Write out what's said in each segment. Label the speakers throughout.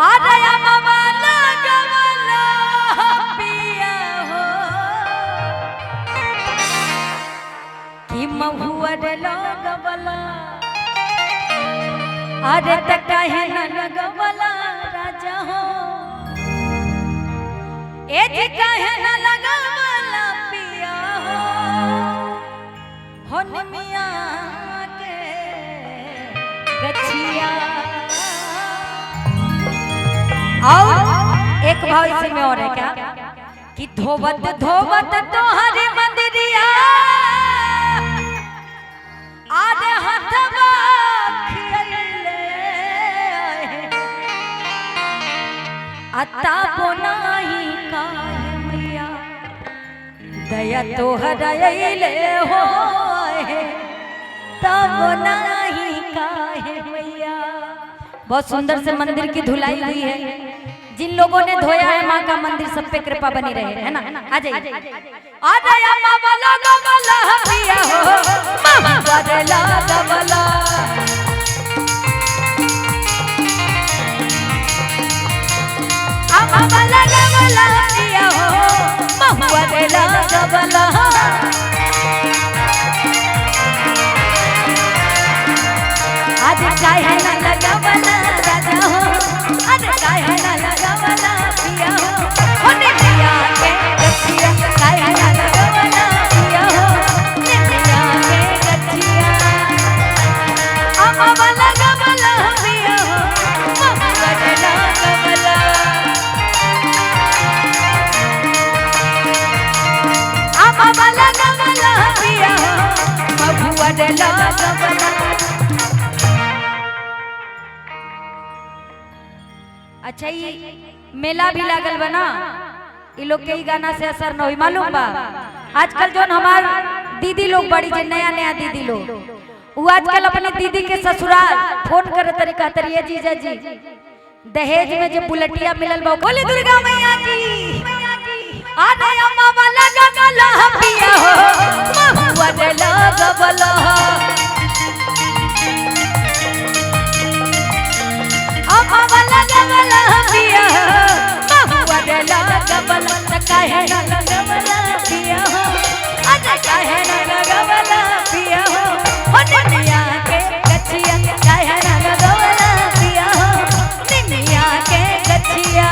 Speaker 1: आदया मवाला गवला पिया हो कि महुआ डलो गवला अरे त काहे न लगवला राजा हो ए जी काहे न लगवला पिया हो निमिया के गछिया। और एक भाव इसमें और है क्या कि धोवत धोवत तोहरे मंदिरिया आधे हथवा खियले अता बोनाही काहे मैया दया तोहरा अइले हो तब नाही काहे मैया। बहुत सुंदर से मंदिर की धुलाई हुई है। जिन लोगों ने धोया है माँ का मंदिर सब पे कृपा बनी रहे, है ना? आ जाइए। आ जाया मावला गवला पिया हो मावला गवला आ मावला गवला पिया हो मावला गवला आज काहे न लगवला राजा हो आज काहे न लगवला पिया हो होने पिया के गछिया काहे न लगवला पिया हो निमिया के गछिया अमवला गवला पिया हो ममवला गवला अमवला गवला पिया हो ममवला गवला। अच्छा ये मेला भी लागल बना ये लोग के गाना से असर न हुई मालूम बा। आजकल जो हमार दीदी लोग बड़ी जे नया नया दीदी लोग वो आजकल अपनी दीदी के ससुराल फोन करे तरीका तरिए जीजा जी दहेज में जो बुलेटिया मिलल बा बोले दुर्गा मैया की आने अम्मा वाला गगला पिया हो महुआ डला गबला अम्मा वाला गबला पिया हो महुआ डला गबला त काहे न लगवला पिया हो अज काहे न लगवला पिया हो हो निमिया के गछिया काहे न लगवला पिया हो निमिया के गछिया।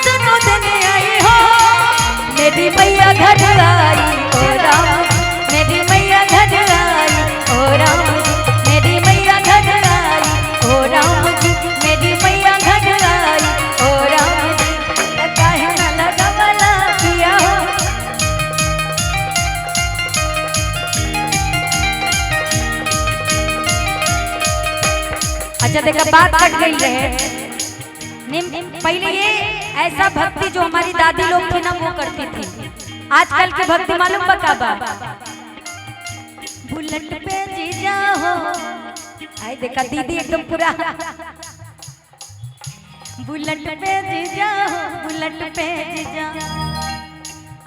Speaker 1: सुनो दिन आई हो मेरी मैया घर आई ओ राम मेरी मैया घर आई ओ राम मेरी मैया घर आई ओ राम जी मेरी मैया घर आई ओ राम जी काहे न लगवला पिया हो। अच्छा देखा बात कट गई रहे पहले ये ऐसा भक्ति जो हमारी दादी लोग थी ना वो करती थी। आजकल की भक्ति मालूम बका बा बुलेट पे जीजा हो आई देखा दीदी एकदम पूरा बुलेट पे जीजा हो बुलेट पे जीजा।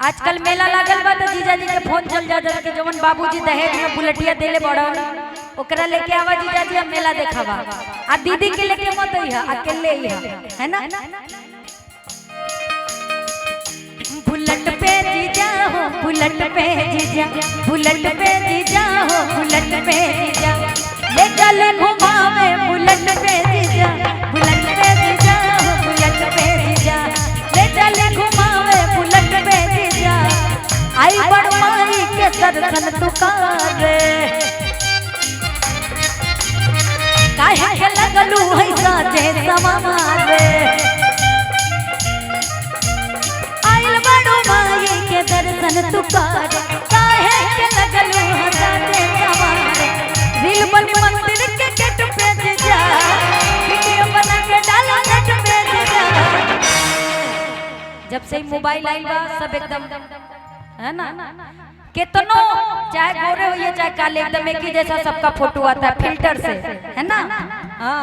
Speaker 1: आजकल मेला लागल बा तो जीजा जी के फोन चल जाता कि जवन बाबूजी दहेज में बुलेटिया देले बड़ा ओकरा लेके आवा जीजा जी हम मेला देखावा आ दीदी के लेके मत आइहा अकेले आइहा है ना। बुलेट पे जीजा हो बुलेट पे जीजा बुलेट पे जीजा हो बुलेट पे जीजा ले चले घुमावे बुलेट पे जीजा बुलेट पे जीजा हो बुलेट पे जीजा ले चले घुमावे बुलेट पे जीजा आई बड़माई के दर्शन तुकारे काहे के लगलू है साथे समारे आइल बड़ो माई के दर्शन तुकारे काहे के लगलू है साथे समारे दिल बन मंदिर के गेट पे जा वीडियो बना के डाला नेट पे जा। जब से मोबाइल आइल बा सब एकदम है ना कितनो चाहे गोरे हो चाहे काले एकदम एक ही जैसा सबका फोटो आता है फिल्टर से है ना। हाँ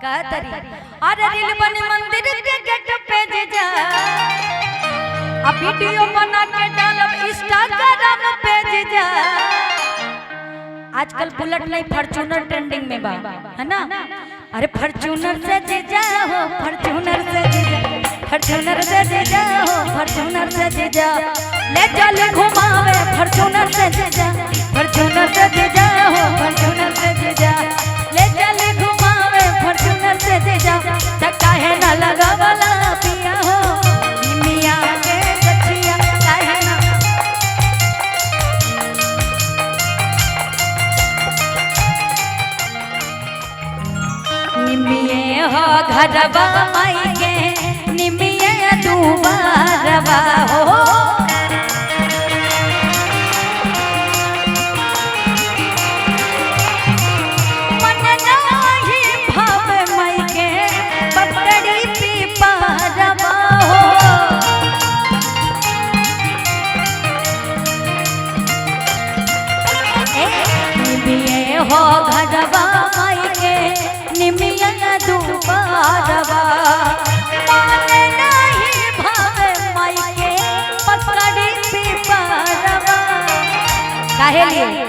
Speaker 1: कहतरी अरे दिल बन मंदिर के गेट पे जा आजकल बुलेट नहीं फॉर्च्यूनर ट्रेंडिंग में बा, है ना। अरे फॉर्च्यूनर से जीजा हो, फॉर्च्यूनर से जीजा, फॉर्च्यूनर से जीजा हो, फॉर्च्यूनर से जीजा ले चल घुमावे, फॉर्च्यूनर से जीजा, फॉर्च्यूनर से जीजा हो, फॉर्च्यूनर से जीजा ले चल घुमावे, फॉर्च्यूनर से जीजा काहे ना लगावला पिया हो निमिया के गछिया, काहे ना निमिये हो घरवा माई के, निमिये दुबारवा हो मन नाही भावे माई के पपड़ी पीपरवा हो। निमिये हो घरवा माई के, निमिया दुबारवा मन नहीं भावे माई के पपड़ी पीपरवा, काहे लिए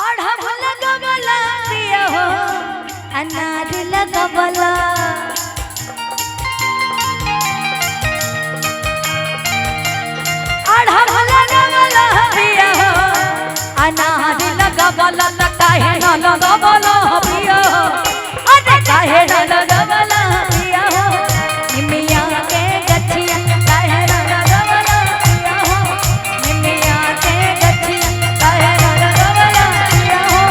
Speaker 1: और हम लगवला पिया हो अनार लगवला, और हम लगवला पिया हो अनार लगवला, काहे ना लगवला पिया हो, अरे काहे ना लगवला पिया हो निमिया के गछिया, काहे ना लगवला पिया हो निमिया के गछिया, काहे ना लगवला पिया हो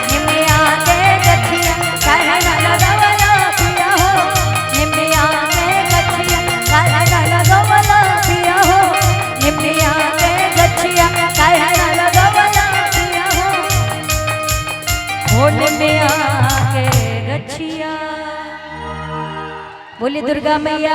Speaker 1: निमिया के गछिया, काहे ना लगवला पिया हो निमिया के गछिया, काहे ना लगवला पिया हो निमिया के गछिया, काहे ना लगवला पिया हो निमिया के गछिया। बोली दुर्गा मैया।